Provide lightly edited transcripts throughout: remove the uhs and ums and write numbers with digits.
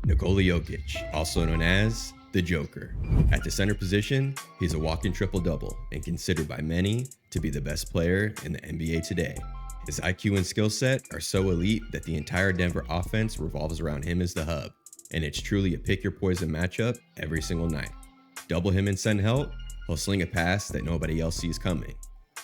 Nikola Jokic, also known as the Joker. At the center position, he's a walking triple-double and considered by many to be the best player in the NBA today. His IQ and skill set are so elite that the entire Denver offense revolves around him as the hub, and it's truly a pick-your-poison matchup every single night. Double him and send help, he'll sling a pass that nobody else sees coming.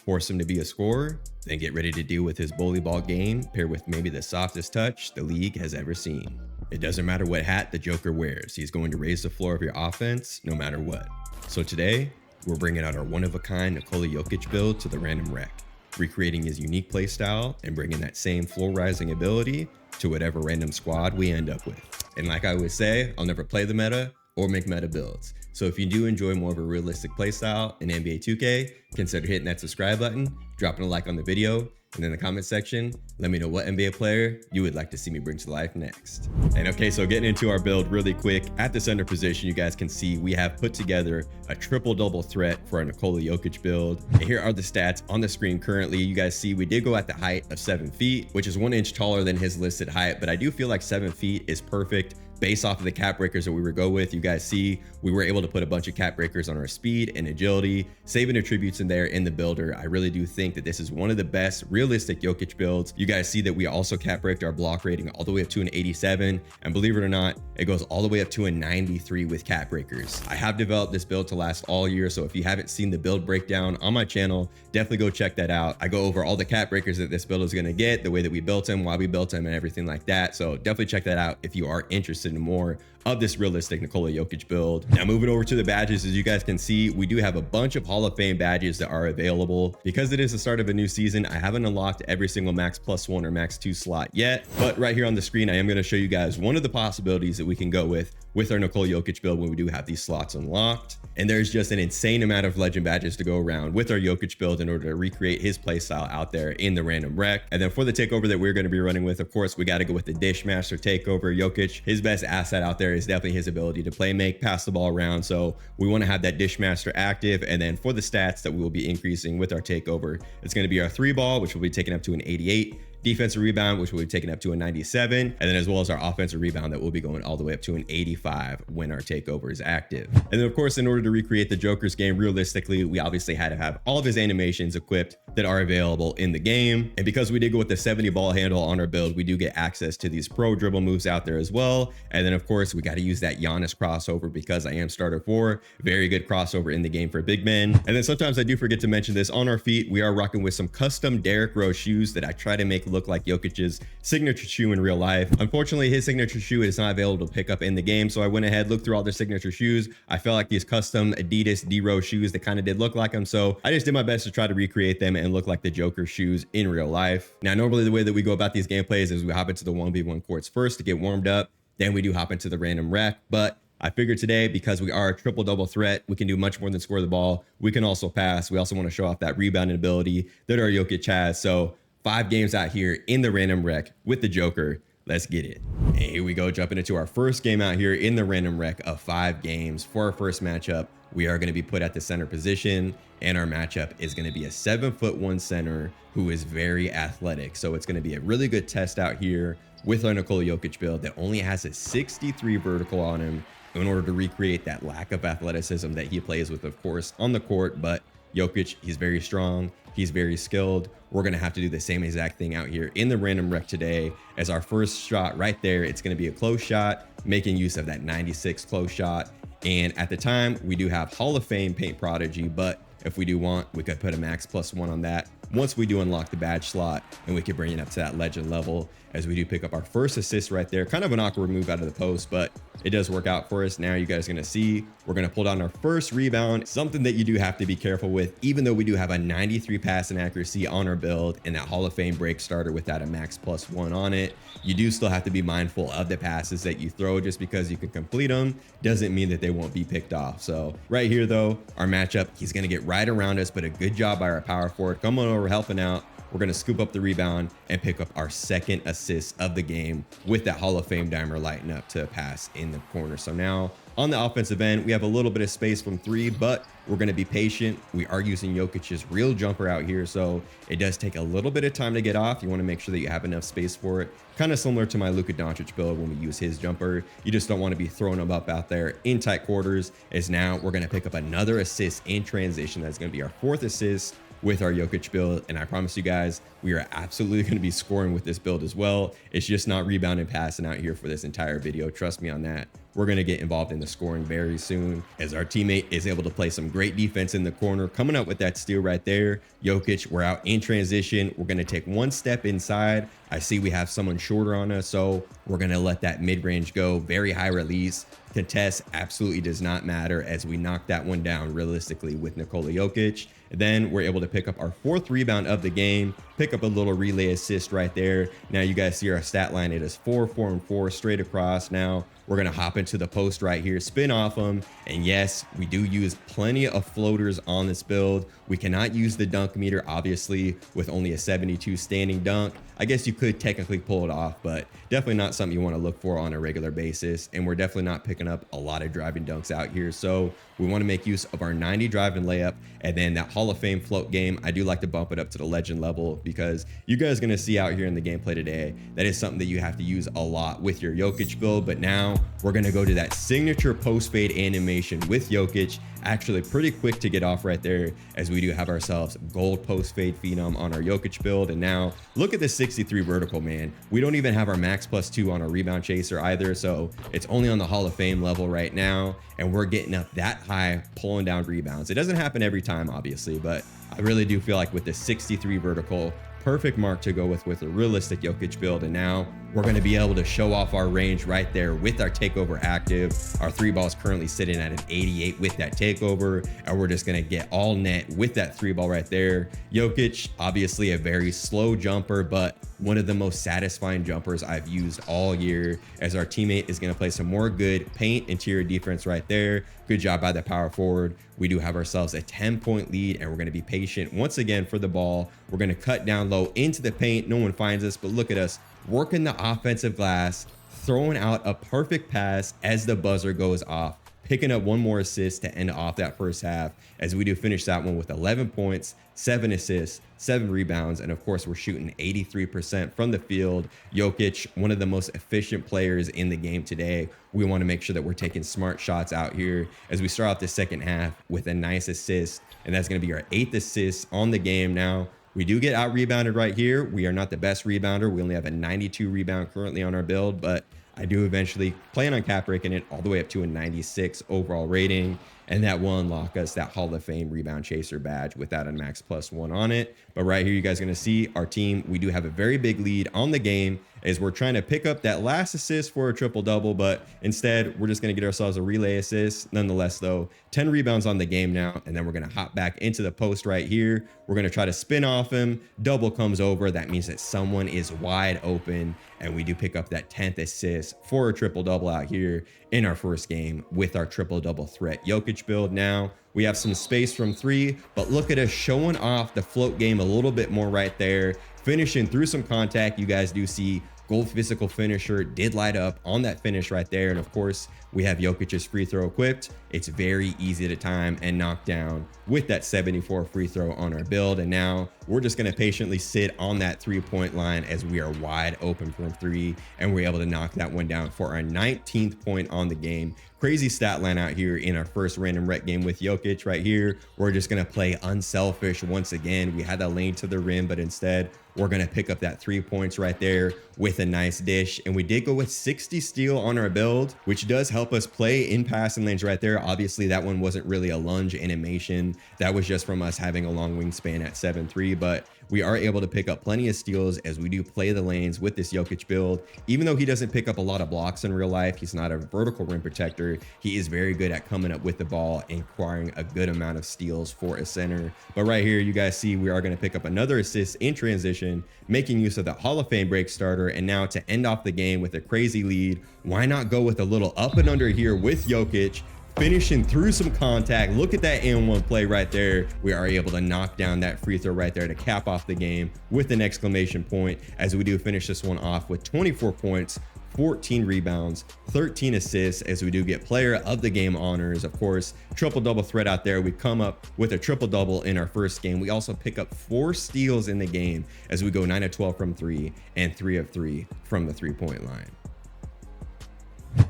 Force him to be a scorer, then get ready to deal with his bully ball game paired with maybe the softest touch the league has ever seen. It doesn't matter what hat the Joker wears, he's going to raise the floor of your offense no matter what. So today, we're bringing out our one-of-a-kind Nikola Jokic build to the random rec, recreating his unique playstyle and bringing that same floor-rising ability to whatever random squad we end up with. And like I always say, I'll never play the meta or make meta builds. So if you do enjoy more of a realistic playstyle in NBA 2K, consider hitting that subscribe button, dropping a like on the video, and in the comment section, let me know what NBA player you would like to see me bring to life next. And okay, so getting into our build really quick, at the center position, you guys can see we have put together a triple-double threat for our Nikola Jokic build. And here are the stats on the screen currently. You guys see we did go at the height of 7 feet, which is 1 inch taller than his listed height, but I do feel like 7 feet is perfect based off of the cap breakers that we would go with. You guys see we were able to put a bunch of cap breakers on our speed and agility, saving attributes in there in the builder. I really do think that this is one of the best realistic Jokic builds. You guys see that we also cap breaked our block rating all the way up to an 87, and believe it or not, it goes all the way up to a 93 with cap breakers. I have developed this build to last all year, so if you haven't seen the build breakdown on my channel, definitely go check that out. I go over all the cap breakers that this build is going to get, the way that we built them, why we built them, and everything like that. So definitely check that out if you are interested in more of this realistic Nikola Jokic build. Now moving over to the badges, as you guys can see, we do have a bunch of Hall of Fame badges that are available. Because it is the start of a new season, I haven't unlocked every single max +1 or max 2 slot yet, but right here on the screen, I am going to show you guys one of the possibilities that we can go with our Nikola Jokic build when we do have these slots unlocked. And there's just an insane amount of legend badges to go around with our Jokic build in order to recreate his playstyle out there in the random rec. And then for the takeover that we're going to be running with, of course, we got to go with the Dish Master takeover. Jokic, his best asset out there is definitely his ability to play make, pass the ball around. So we want to have that Dish Master active. And then for the stats that we will be increasing with our takeover, it's going to be our 3 ball, which will be taken up to an 88. Defensive rebound, which will be taken up to a 97, and then as well as our offensive rebound that will be going all the way up to an 85 when our takeover is active. And then of course, in order to recreate the Joker's game realistically, we obviously had to have all of his animations equipped that are available in the game. And because we did go with the 70 ball handle on our build, we do get access to these pro dribble moves out there as well. And then of course, we got to use that Giannis crossover because I am starter 4, very good crossover in the game for big men. And then sometimes I do forget to mention this, on our feet, we are rocking with some custom Derrick Rose shoes that I try to make look like Jokic's signature shoe in real life. Unfortunately, his signature shoe is not available to pick up in the game, so I went ahead, looked through all their signature shoes. I felt like these custom Adidas D-Rose shoes that kind of did look like them, so I just did my best to try to recreate them and look like the Joker shoes in real life. Now, normally the way that we go about these gameplays is we hop into the 1v1 courts first to get warmed up, then we do hop into the random rec, but I figured today, because we are a triple-double threat, we can do much more than score the ball. We can also pass. We also want to show off that rebounding ability that our Jokic has, so 5 games out here in the random rec with the Joker. Let's get it. And here we go, jumping into our first game out here in the random rec of 5 games. For our first matchup, we are going to be put at the center position, and our matchup is going to be a 7'1" center who is very athletic. So it's going to be a really good test out here with our Nikola Jokic build that only has a 63 vertical on him in order to recreate that lack of athleticism that he plays with, of course, on the court. But Jokic, he's very strong, he's very skilled. We're going to have to do the same exact thing out here in the random rec today. As our first shot right there, it's going to be a close shot, making use of that 96 close shot. And at the time, we do have Hall of Fame Paint Prodigy, but if we do want, we could put a max +1 on that once we do unlock the badge slot, and we could bring it up to that legend level as we do pick up our first assist right there. Kind of an awkward move out of the post, but it does work out for us. Now you guys are going to see we're going to pull down our first rebound, something that you do have to be careful with. Even though we do have a 93 passing accuracy on our build and that Hall of Fame break starter without a max +1 on it, you do still have to be mindful of the passes that you throw. Just because you can complete them doesn't mean that they won't be picked off. So right here though, our matchup, he's going to get right around us, but a good job by our power forward coming over helping out. we're going to scoop up the rebound and pick up our second assist of the game with that Hall of Fame dimer lighting up to pass in the corner. So now on the offensive end, we have a little bit of space from three, but we're going to be patient. We are using Jokic's real jumper out here, so it does take a little bit of time to get off. You want to make sure that you have enough space for it. Kind of similar to my Luka Doncic build when we use his jumper. You just don't want to be throwing them up out there in tight quarters. As now we're going to pick up another assist in transition. That's going to be our fourth assist with our Jokic build, and I promise you guys, we are absolutely going to be scoring with this build as well. It's just not rebounding passing out here for this entire video. Trust me on that. We're going to get involved in the scoring very soon as our teammate is able to play some great defense in the corner, coming up with that steal right there. Jokic, we're out in transition. We're going to take one step inside. I see we have someone shorter on us, so we're going to let that mid-range go. Very high release. Contest absolutely does not matter as we knock that one down realistically with Nikola Jokic. Then we're able to pick up our fourth rebound of the game, pick up a little relay assist right there. Now you guys see our stat line. It is 4, 4, and 4 straight across. Now we're going to hop into the post right here, spin off them. And yes, we do use plenty of floaters on this build. We cannot use the dunk meter, obviously, with only a 72 standing dunk. I guess you could technically pull it off, but definitely not something you want to look for on a regular basis. And we're definitely not picking up a lot of driving dunks out here. So we want to make use of our 90 driving layup, and then that Hall of Fame float game. I do like to bump it up to the legend level because you guys are going to see out here in the gameplay today, that is something that you have to use a lot with your Jokic build. But now we're going to go to that signature post fade animation with Jokic. Actually pretty quick to get off right there, as we do have ourselves gold post fade phenom on our Jokic build. And now look at the 63 vertical, man. We don't even have our max +2 on our rebound chaser either, so it's only on the Hall of Fame level right now, and we're getting up that high pulling down rebounds. It doesn't happen every time, obviously, but I really do feel like with the 63 vertical, perfect mark to go with a realistic Jokic build. And now we're going to be able to show off our range right there with our takeover active. Our three ball is currently sitting at an 88 with that takeover, and we're just going to get all net with that three ball right there. Jokic, obviously a very slow jumper, but one of the most satisfying jumpers I've used all year, as our teammate is going to play some more good paint interior defense right there. Good job by the power forward. We do have ourselves a 10-point lead, and we're going to be patient once again for the ball. We're going to cut down low into the paint. No one finds us, but look at us working the offensive glass, throwing out a perfect pass as the buzzer goes off, picking up one more assist to end off that first half, as we do finish that one with 11 points, 7 assists, 7 rebounds, and of course we're shooting 83% from the field. Jokic, one of the most efficient players in the game today. We want to make sure that we're taking smart shots out here as we start off the second half with a nice assist, and that's going to be our 8th assist on the game. Now we do get out rebounded right here. We are not the best rebounder. We only have a 92 rebound currently on our build, but I do eventually plan on cap breaking it all the way up to a 96 overall rating, and that will unlock us that Hall of Fame rebound chaser badge without a max +1 on it. But right here, you guys are going to see our team. We do have a very big lead on the game, as we're trying to pick up that last assist for a triple double, but instead we're just going to get ourselves a relay assist. Nonetheless though, 10 rebounds on the game now, and then we're going to hop back into the post right here. We're going to try to spin off him. Double comes over. That means that someone is wide open, and we do pick up that 10th assist for a triple double out here in our first game with our triple double threat Jokic build. Now we have some space from three, but look at us showing off the float game a little bit more right there, finishing through some contact. You guys do see gold physical finisher did light up on that finish right there. And of course, we have Jokic's free throw equipped. It's very easy to time and knock down with that 74 free throw on our build. And now we're just going to patiently sit on that 3-point line as we are wide open from three, and we're able to knock that one down for our 19th point on the game. Crazy stat line out here in our first random rec game with Jokic right here. We're just going to play unselfish once again. We had that lane to the rim, but instead we're going to pick up that 3 points right there with a nice dish. And we did go with 60 steal on our build, which does help us play in passing lanes right there. Obviously that one wasn't really a lunge animation. That was just from us having a long wingspan at 7'3", but we are able to pick up plenty of steals as we do play the lanes with this Jokic build. Even though he doesn't pick up a lot of blocks in real life, he's not a vertical rim protector. He is very good at coming up with the ball and acquiring a good amount of steals for a center. But right here, you guys see we are going to pick up another assist in transition, making use of the Hall of Fame break starter. And now to end off the game with a crazy lead, why not go with a little up and under here with Jokic? finishing through some contact. Look at that and-one play right there. We are able to knock down that free throw right there to cap off the game with an exclamation point, as we do finish this one off with 24 points, 14 rebounds, 13 assists, as we do get player of the game honors. Of course, triple-double threat out there. We come up with a triple-double in our first game. We also pick up 4 steals in the game as we go 9 of 12 from 3 and 3 of 3 from the three-point line.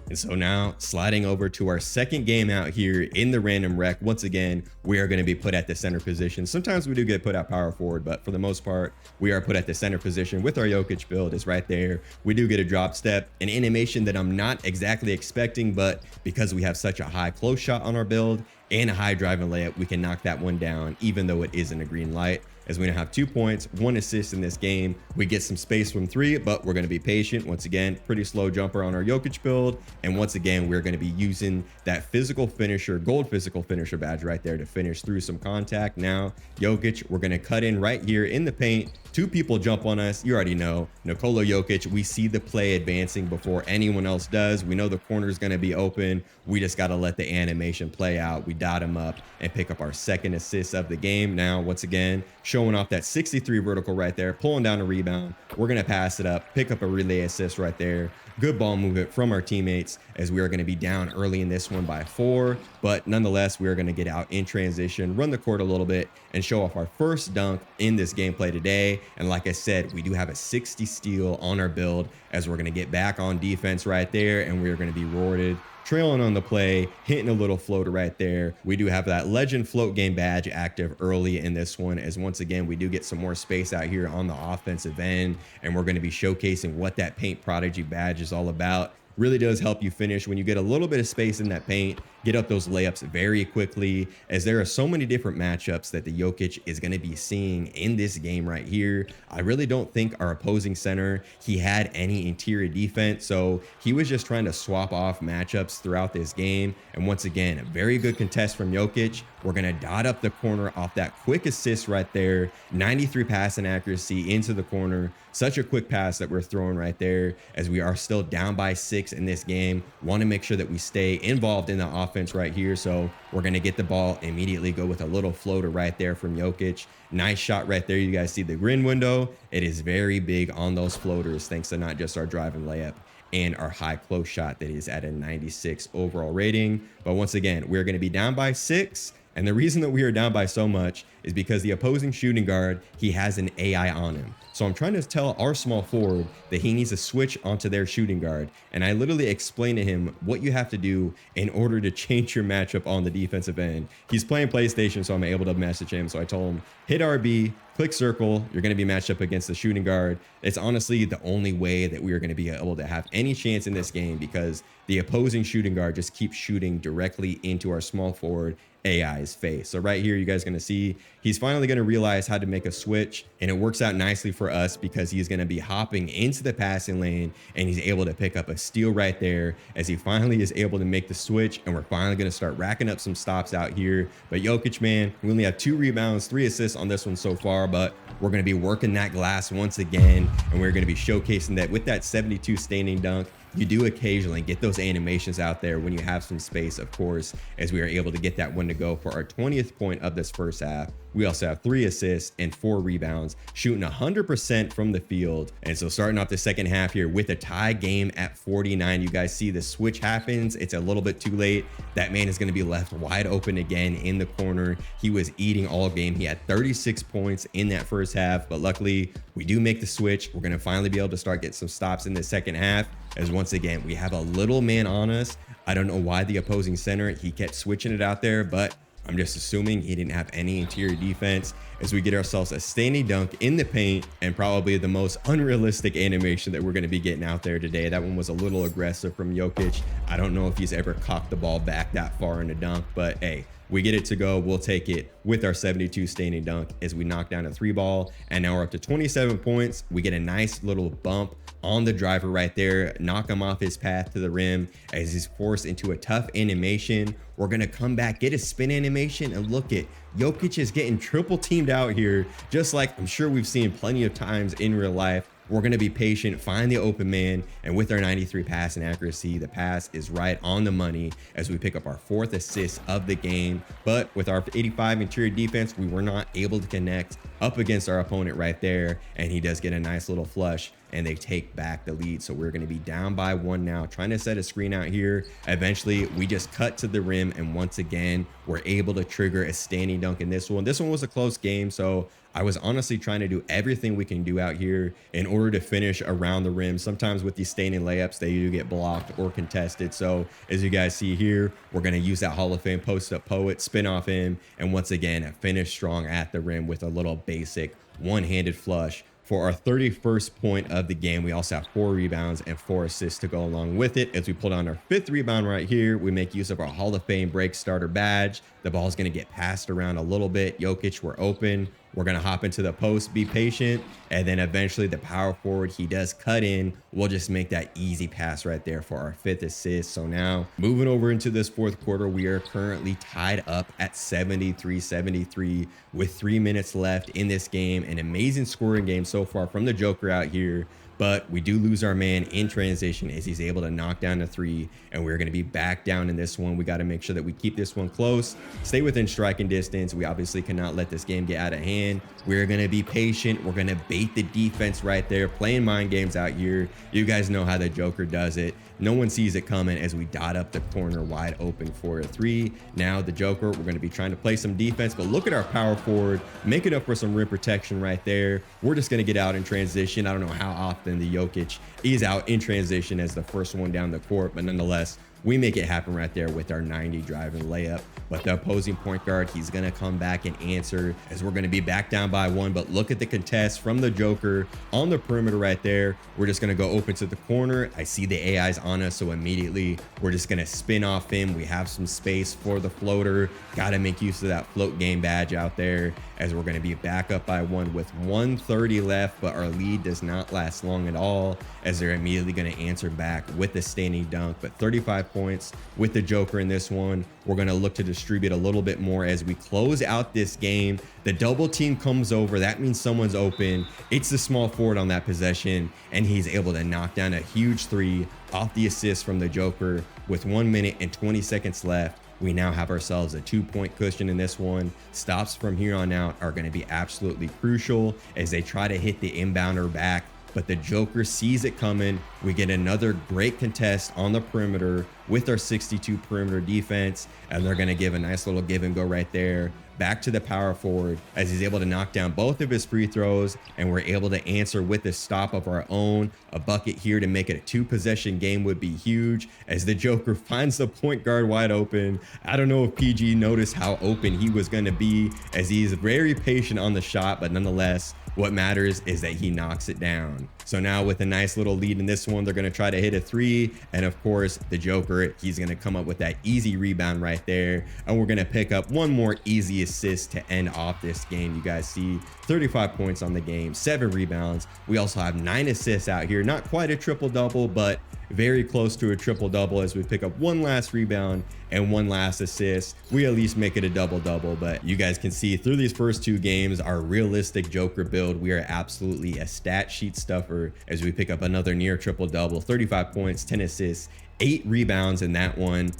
And so now sliding over to our second game out here in the random rec. Once again, we are going to be put at the center position. Sometimes we do get put at power forward, but for the most part, we are put at the center position with our Jokic build. Is right there. We do get a drop step, an animation that I'm not exactly expecting, but because we have such a high close shot on our build and a high drive and layup, we can knock that one down, even though it isn't a green light. As we now have 2 points, 1 assist in this game. We get some space from 3, but we're going to be patient. Once again, pretty slow jumper on our Jokic build. And once again, we're going to be using that physical finisher, gold physical finisher badge right there to finish through some contact. Now, Jokic, we're going to cut in right here in the paint. 2 people jump on us. You already know. Nikola Jokic, we see the play advancing before anyone else does. We know the corner is going to be open. We just got to let the animation play out. We dot him up and pick up our second assist of the game. Now, once again, showing off that 63 vertical right there, pulling down a rebound. We're going to pass it up, pick up a relay assist right there. Good ball movement from our teammates, as we are going to be down early in this one by 4. But nonetheless, we are going to get out in transition, run the court a little bit, and show off our first dunk in this gameplay today. And like I said, we do have a 60 steal on our build, as we're going to get back on defense right there, and we're going to be rewarded. Trailing on the play, hitting a little floater right there. We do have that legend float game badge active early in this one, as once again, we do get some more space out here on the offensive end, and we're going to be showcasing what that paint prodigy badge is all about. Really does help you finish when you get a little bit of space in that paint, get up those layups very quickly, as there are so many different matchups that the Jokic is going to be seeing in this game right here. I really don't think our opposing center, he had any interior defense, so he was just trying to swap off matchups throughout this game. And once again, a very good contest from Jokic. We're going to dot up the corner off that quick assist right there. 93 passing accuracy into the corner. Such a quick pass that we're throwing right there, as we are still down by 6 in this game. Want to make sure that we stay involved in the offense right here. So we're going to get the ball, immediately go with a little floater right there from Jokic. Nice shot right there. You guys see the green window. It is very big on those floaters, thanks to not just our drive and layup and our high close shot that is at a 96 overall rating. But once again, we're going to be down by 6. And the reason that we are down by so much is because the opposing shooting guard, he has an AI on him. So I'm trying to tell our small forward that he needs to switch onto their shooting guard. And I literally explain to him what you have to do in order to change your matchup on the defensive end. He's playing PlayStation, so I'm able to message him. So I told him, hit RB, click circle. You're going to be matched up against the shooting guard. It's honestly the only way that we are going to be able to have any chance in this game, because the opposing shooting guard just keeps shooting directly into our small forward AI's face. So right here, you guys are going to see he's finally going to realize how to make a switch, and it works out nicely for us because he's going to be hopping into the passing lane, and he's able to pick up a steal right there as he finally is able to make the switch. And we're finally going to start racking up some stops out here. But Jokic, man, we only have 2 rebounds, 3 assists on this one so far, but we're going to be working that glass once again, and we're going to be showcasing that with that 72 standing dunk. You do occasionally get those animations out there when you have some space, of course, as we are able to get that one to go for our 20th point of this first half. We also have 3 assists and 4 rebounds, shooting 100% from the field. And so starting off the second half here with a tie game at 49, you guys see the switch happens. It's a little bit too late. That man is going to be left wide open again in the corner. He was eating all game. He had 36 points in that first half, but luckily we do make the switch. We're going to finally be able to start getting some stops in the second half, as once again, we have a little man on us. I don't know why the opposing center, he kept switching it out there, but I'm just assuming he didn't have any interior defense, as we get ourselves a standing dunk in the paint, and probably the most unrealistic animation that we're going to be getting out there today. That one was a little aggressive from Jokic. I don't know if he's ever cocked the ball back that far in a dunk, but hey, we get it to go. We'll take it with our 72 standing dunk as we knock down a 3 ball. And now we're up to 27 points. We get a nice little bump on the driver right there, knock him off his path to the rim as he's forced into a tough animation. We're going to come back, get a spin animation, and look at Jokic is getting triple teamed out here, just like I'm sure we've seen plenty of times in real life. We're going to be patient, find the open man, and with our 93 passing accuracy, the pass is right on the money as we pick up our 4th assist of the game. But with our 85 interior defense, we were not able to connect up against our opponent right there, and he does get a nice little flush and they take back the lead. So we're going to be down by 1 now, trying to set a screen out here. Eventually we just cut to the rim, and once again we're able to trigger a standing dunk in this one. This one was a close game, so I was honestly trying to do everything we can do out here in order to finish around the rim. Sometimes with these standing layups, they do get blocked or contested. So as you guys see here, we're going to use that Hall of Fame post-up poet, spin off him, and once again finish strong at the rim with a little basic one-handed flush. For our 31st point of the game, we also have 4 rebounds and 4 assists to go along with it. As we pull down our 5th rebound right here, we make use of our Hall of Fame break starter badge. The ball's going to get passed around a little bit. Jokic, we're open. We're going to hop into the post, be patient, and then eventually the power forward, he does cut in. We'll just make that easy pass right there for our 5th assist. So now moving over into this 4th quarter, we are currently tied up at 73-73 with 3 minutes left in this game. An amazing scoring game so far from the Joker out here. But we do lose our man in transition as he's able to knock down a 3, and we're going to be back down in this one. We got to make sure that we keep this one close, stay within striking distance. We obviously cannot let this game get out of hand. We're going to be patient. We're going to bait the defense right there, playing mind games out here. You guys know how the Joker does it. No one sees it coming as we dot up the corner wide open for a 3. Now the Joker, we're going to be trying to play some defense, but look at our power forward, make it up for some rim protection right there. We're just going to get out in transition. I don't know how often the Jokic is out in transition as the first one down the court, but nonetheless, we make it happen right there with our 90 driving layup. But the opposing point guard, he's going to come back and answer as we're going to be back down by 1. But look at the contest from the Joker on the perimeter right there. We're just going to go open to the corner. I see the AI's on us, so immediately we're just going to spin off him. We have some space for the floater. Got to make use of that float game badge out there as we're going to be back up by 1 with 1:30 left. But our lead does not last long at all as they're immediately going to answer back with the standing dunk. But 35 points with the Joker in this one. We're going to look to distribute a little bit more as we close out this game. The double team comes over. That means someone's open. It's the small forward on that possession, and he's able to knock down a huge 3 off the assist from the Joker with 1 minute and 20 seconds left. We now have ourselves a 2-point cushion in this one. Stops from here on out are going to be absolutely crucial as they try to hit the inbounder back. But the Joker sees it coming. We get another great contest on the perimeter with our 62 perimeter defense, and they're going to give a nice little give and go right there. Back to the power forward as he's able to knock down both of his free throws, and we're able to answer with a stop of our own. A bucket here to make it a 2-possession game would be huge as the Joker finds the point guard wide open. I don't know if PG noticed how open he was going to be as he's very patient on the shot, but nonetheless, what matters is that he knocks it down. So now with a nice little lead in this one, they're going to try to hit a 3. And of course, the Joker, he's going to come up with that easy rebound right there. And we're going to pick up one more easy assist to end off this game. You guys see 35 points on the game, 7 rebounds. We also have 9 assists out here. Not quite a triple-double, but very close to a triple-double as we pick up 1 last rebound and 1 last assist. We at least make it a double-double, but you guys can see through these first 2 games, our realistic Joker build, we are absolutely a stat sheet stuffer as we pick up another near triple-double, 35 points, 10 assists, 8 rebounds in that one.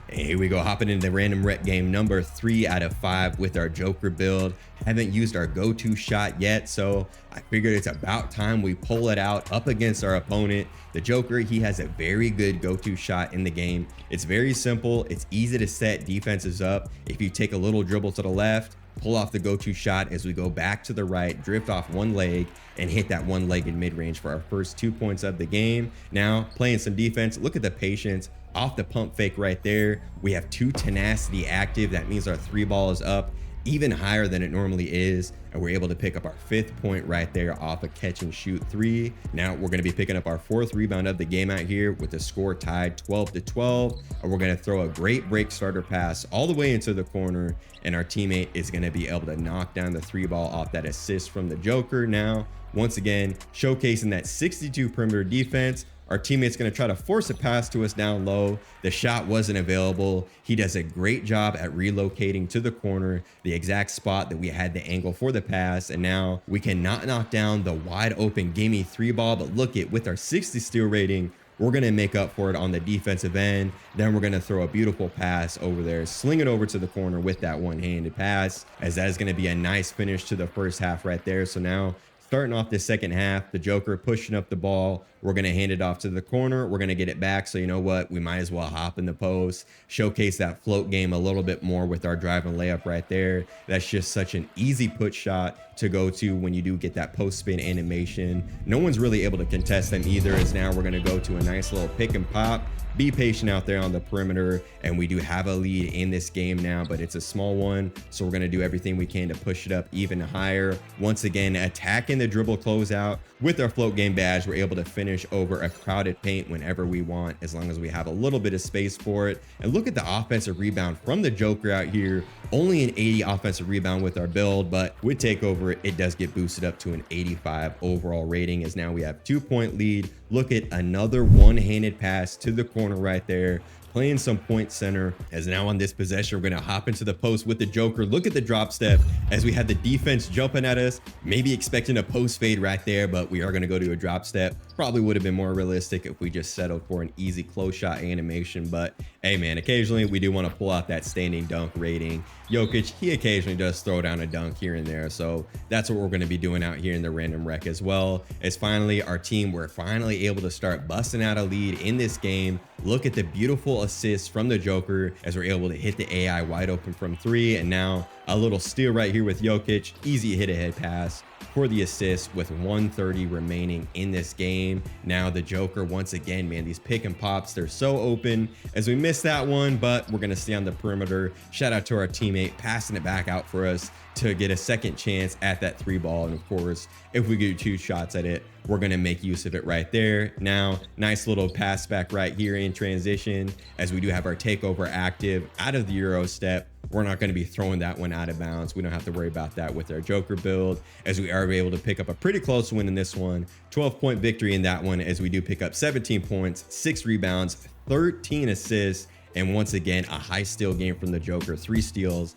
And here we go, hopping into random rep game number 3 out of 5 with our Joker build. Haven't used our go-to shot yet, so I figured it's about time we pull it out up against our opponent. The Joker, he has a very good go-to shot in the game. It's very simple. It's easy to set defenses up. If you take a little dribble to the left, pull off the go-to shot as we go back to the right, drift off one leg, and hit that one-legged mid-range for our first 2 points of the game. Now, playing some defense, look at the patience. Off the pump fake right there, we have 2 tenacity active. That means our 3 ball is up even higher than it normally is, and we're able to pick up our 5th point right there off a catch and shoot 3. Now we're going to be picking up our 4th rebound of the game out here with the score tied 12-12, and we're going to throw a great break starter pass all the way into the corner, and our teammate is going to be able to knock down the 3 ball off that assist from the Joker. Now once again, showcasing that 62 perimeter defense. Our teammate's going to try to force a pass to us down low. The shot wasn't available. He does a great job at relocating to the corner, the exact spot that we had the angle for the pass. And now we cannot knock down the wide open gimme 3-ball. But look at, with our 60 steal rating, we're going to make up for it on the defensive end. Then we're going to throw a beautiful pass over there, sling it over to the corner with that one-handed pass, as that is going to be a nice finish to the first half right there. So now starting off the second half, the Joker pushing up the ball. We're going to hand it off to the corner. We're going to get it back. So you know what? We might as well hop in the post, showcase that float game a little bit more with our drive and layup right there. That's just such an easy put shot to go to when you do get that post spin animation. No one's really able to contest them either, as now we're going to go to a nice little pick and pop. Be patient out there on the perimeter, and we do have a lead in this game now, but it's a small one, so we're going to do everything we can to push it up even higher. Once again, attacking the dribble closeout with our float game badge. We're able to finish over a crowded paint whenever we want, as long as we have a little bit of space for it. And look at the offensive rebound from the Joker out here. Only an 80 offensive rebound with our build, but with takeover, it does get boosted up to an 85 overall rating, as now we have 2-point lead. Look at another one-handed pass to the corner right there, playing some point center. As now on this possession, we're going to hop into the post with the Joker. Look at the drop step as we have the defense jumping at us, maybe expecting a post fade right there, but we are going to go to a drop step. Probably would have been more realistic if we just settled for an easy close shot animation, but hey man, occasionally we do want to pull out that standing dunk rating. Jokic, he occasionally does throw down a dunk here and there, so that's what we're going to be doing out here in the random rec as well. As finally our team, we're finally able to start busting out a lead in this game. Look at the beautiful assist from the Joker as we're able to hit the AI wide open from 3, and now a little steal right here with Jokic. Easy hit ahead pass for the assist with 1:30 remaining in this game. Now the Joker, once again, man, these pick and pops, they're so open, as we missed that one, but we're going to stay on the perimeter. Shout out to our teammate passing it back out for us to get a second chance at that 3-ball. And of course, if we get 2 shots at it, we're going to make use of it right there. Now, nice little pass back right here in transition, as we do have our takeover active out of the Euro step. We're not going to be throwing that one out of bounds. We don't have to worry about that with our Joker build, as we are able to pick up a pretty close win in this one. 12-point victory in that one, as we do pick up 17 points, 6 rebounds, 13 assists, and once again, a high steal game from the Joker, 3 steals.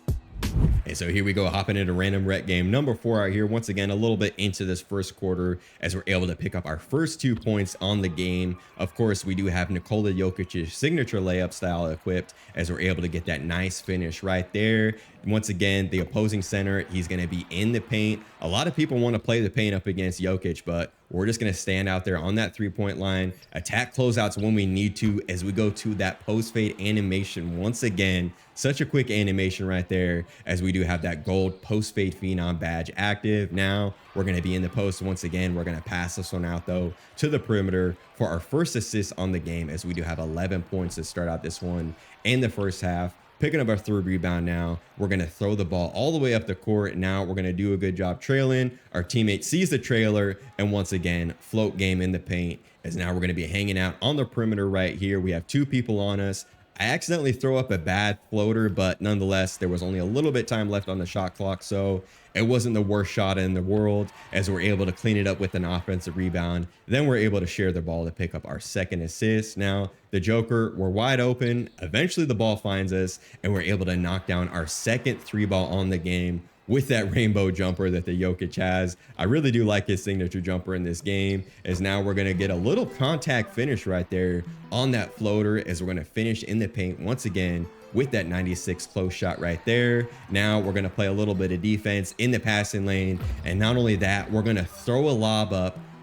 And so here we go, hopping into random rec game number 4 out here. Once again, a little bit into this first quarter, as we're able to pick up our first 2 points on the game. Of course, we do have Nikola Jokic's signature layup style equipped, as we're able to get that nice finish right there. Once again, the opposing center, he's going to be in the paint. A lot of people want to play the paint up against Jokic, but we're just going to stand out there on that 3-point line, attack closeouts when we need to, as we go to that post fade animation. Once again, such a quick animation right there, as we do have that gold post fade phenom badge active. Now we're going to be in the post once again. We're going to pass this one out though to the perimeter for our first assist on the game, as we do have 11 points to start out this one in the first half. Picking up our 3rd rebound now. We're going to throw the ball all the way up the court. Now we're going to do a good job trailing. Our teammate sees the trailer, and once again, float game in the paint, as now we're going to be hanging out on the perimeter right here. We have 2 people on us. I accidentally throw up a bad floater, but nonetheless, there was only a little bit time left on the shot clock, so it wasn't the worst shot in the world, as we're able to clean it up with an offensive rebound. Then we're able to share the ball to pick up our 2nd assist. Now the Joker, we're wide open. Eventually the ball finds us, and we're able to knock down our 2nd 3-ball on the game with that rainbow jumper that the Jokic has. I really do like his signature jumper in this game, as now we're going to get a little contact finish right there on that floater, as we're going to finish in the paint once again with that 96 close shot right there. Now we're going to play a little bit of defense in the passing lane, and not only that, we're going to throw a lob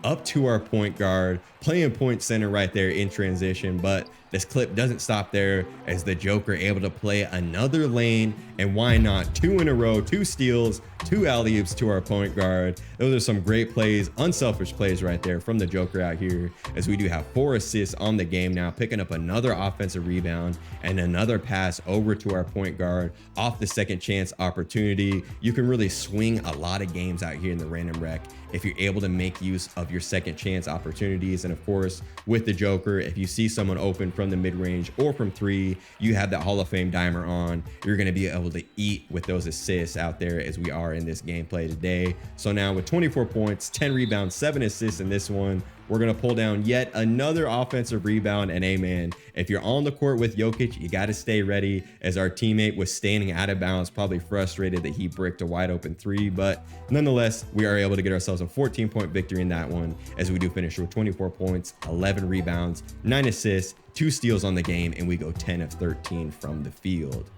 up to our point guard, playing point center right there in transition. But this clip doesn't stop there, as the Joker able to play another lane, and why not 2 in a row, 2 steals, 2 alley-oops to our point guard. Those are some great plays, unselfish plays right there from the Joker out here, as we do have 4 assists on the game now, picking up another offensive rebound and another pass over to our point guard off the second chance opportunity. You can really swing a lot of games out here in the random rec if you're able to make use of your second chance opportunities. And of course, with the Joker, if you see someone open from the mid-range or from 3, you have that Hall of Fame dimer on. You're going to be able to eat with those assists out there, as we are are in this gameplay today. So now with 24 points, 10 rebounds, 7 assists in this one, we're going to pull down yet another offensive rebound. And hey, man, if you're on the court with Jokic, you got to stay ready, as our teammate was standing out of bounds, probably frustrated that he bricked a wide open three. But nonetheless, we are able to get ourselves a 14-point victory in that one, as we do finish with 24 points, 11 rebounds, 9 assists, 2 steals on the game, and we go 10 of 13 from the field.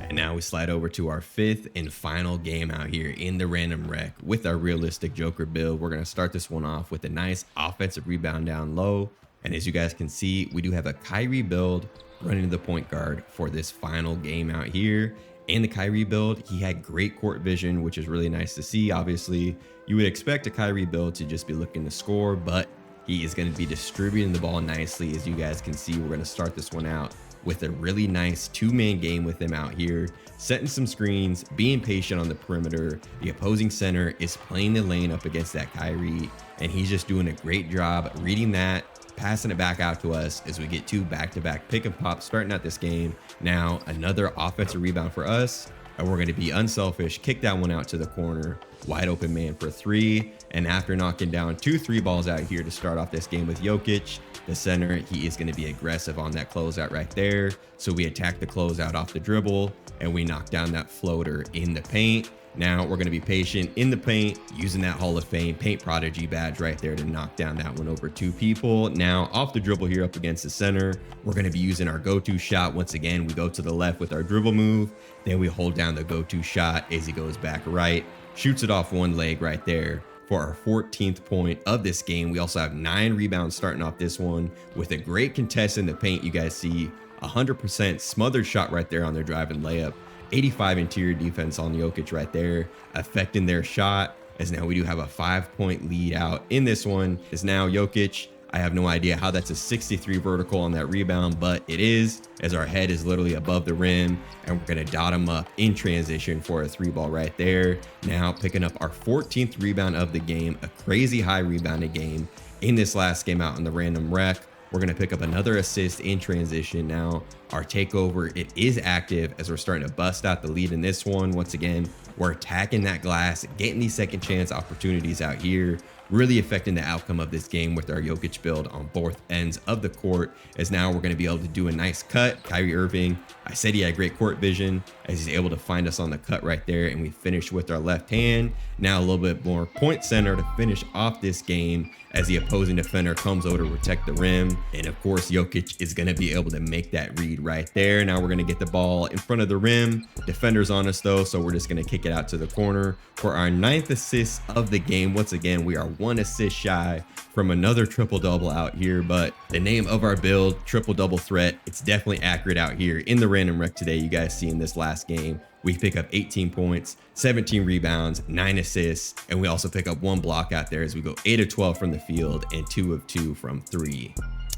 And now we slide over to our 5th and final game out here in the random rec with our realistic Joker build. We're going to start this one off with a nice offensive rebound down low. And as you guys can see, we do have a Kyrie build running the point guard for this final game out here. In the Kyrie build, he had great court vision, which is really nice to see. Obviously, you would expect a Kyrie build to just be looking to score, but he is going to be distributing the ball nicely. As you guys can see, we're going to start this one out with a really nice 2-man game with him out here, setting some screens, being patient on the perimeter. The opposing center is playing the lane up against that Kyrie, and he's just doing a great job reading that, passing it back out to us as we get 2 back-to-back pick and pop starting out this game. Now another offensive rebound for us, and we're going to be unselfish, kick that one out to the corner, wide open man for 3. And after knocking down 2 3-balls out here to start off this game with Jokic, the center, he is going to be aggressive on that closeout right there. So we attack the closeout off the dribble, and we knock down that floater in the paint. Now we're going to be patient in the paint, using that Hall of Fame paint prodigy badge right there to knock down that one over 2 people. Now off the dribble here up against the center, we're going to be using our go-to shot. Once again, we go to the left with our dribble move, then we hold down the go-to shot as he goes back right, shoots it off one leg right there for our 14th point of this game. We also have 9 rebounds starting off this one with a great contest in the paint. You guys see 100% smothered shot right there on their driving layup. 85 interior defense on Jokic right there, affecting their shot, as now we do have a 5-point lead out in this one. Is now Jokic, I have no idea how that's a 63 vertical on that rebound, but it is, as our head is literally above the rim, and we're going to dot him up in transition for a 3-ball right there. Now picking up our 14th rebound of the game, a crazy high rebounded game in this last game out in the random rec. We're going to pick up another assist in transition. Now our takeover, it is active as we're starting to bust out the lead in this one. Once again, we're attacking that glass, getting these second chance opportunities out here, really affecting the outcome of this game with our Jokic build on both ends of the court, as now we're going to be able to do a nice cut. Kyrie Irving, I said he had great court vision, as he's able to find us on the cut right there, and we finish with our left hand. Now a little bit more point center to finish off this game, as the opposing defender comes over to protect the rim. And of course, Jokic is going to be able to make that read right there. Now we're going to get the ball in front of the rim. Defenders on us though, so we're just going to kick it out to the corner for our 9th assist of the game. Once again, we are 1 assist shy from another triple-double out here, but the name of our build, triple-double threat, it's definitely accurate out here in the random rec today. You guys see in this last game, we pick up 18 points, 17 rebounds, 9 assists, and we also pick up 1 block out there as we go 8 of 12 from the field and 2 of 2 from 3.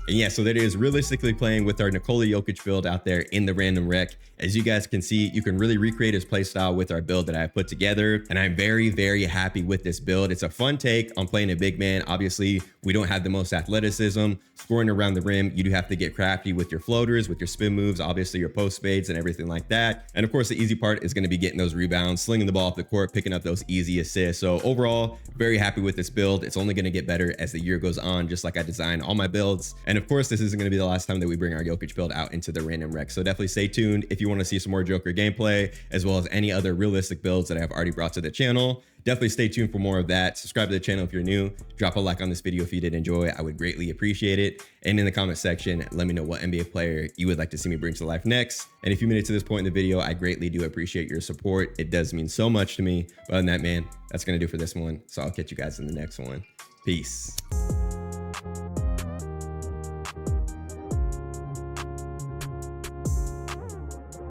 And yeah, so that is realistically playing with our Nikola Jokic build out there in the random rec. As you guys can see, you can really recreate his play style with our build that I put together. And I'm very, very happy with this build. It's a fun take on playing a big man. Obviously, we don't have the most athleticism. Scoring around the rim, you do have to get crafty with your floaters, with your spin moves, obviously your post fades and everything like that. And of course, the easy part is going to be getting those rebounds, slinging the ball off the court, picking up those easy assists. So overall, very happy with this build. It's only going to get better as the year goes on, just like I design all my builds. And of course, this isn't going to be the last time that we bring our Jokic build out into the random rec. So definitely stay tuned if you want to see some more Joker gameplay, as well as any other realistic builds that I've already brought to the channel. Definitely stay tuned for more of that. Subscribe to the channel if you're new. Drop a like on this video if you did enjoy. I would greatly appreciate it. And in the comment section, let me know what NBA player you would like to see me bring to life next. And if you made it to this point in the video, I greatly do appreciate your support. It does mean so much to me. But other than that, man, that's going to do for this one. So I'll catch you guys in the next one. Peace.